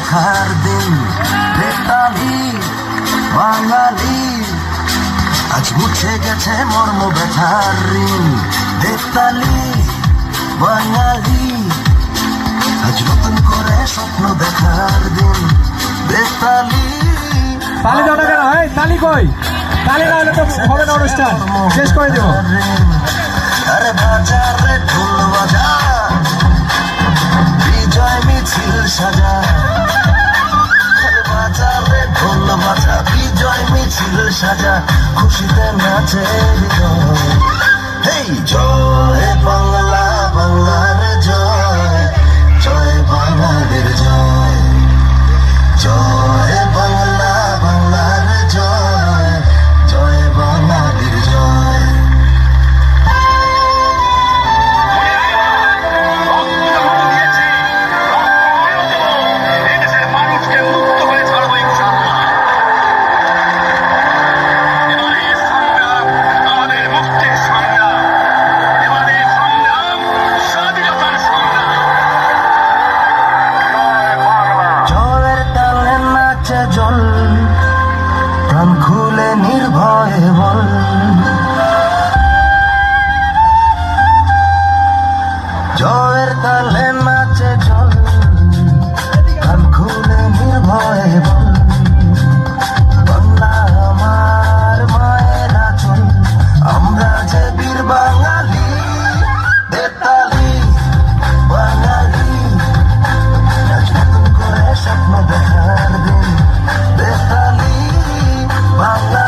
দেখার দিন। বেতালি বাঙালি, আজ মুছে গেছে মর্ম ব্যথার ঋণ। বেতালি বাঙালি, আজ নতুন করে স্বপ্ন দেখার দিন। বেতালি তালি দাও না কেন? এই তালি কই? তালি না হলে তো হবে না, অনুষ্ঠান শেষ করে দেবো। আরে বাজারে ঢোল বাজা, বিজয় মিছিল সাজা। আরে বাজারে ঢোল বাজা, বিজয় মিছিল সাজা, খুশিতে নাচে হৃদয়। হেই জয় বাংলা, বাংলার জয়, জয় বাঙালির জয়। জয় বাংলা, বাংলার জয়, জয় বাঙালির জয়। জল প্রাণ খুলে নির্ভয়ে বল, জয়ের তালে নাচে জল, প্রাণ খুলে নির্ভয়ে বল। বাংলা আমার মায়ের আঁচল, আমরা যে বীর বাঙালি। বেতালি বাঙালি, আজ নতুন করে স্বপ্ন দেখার দিন। বেতালি বাংলা।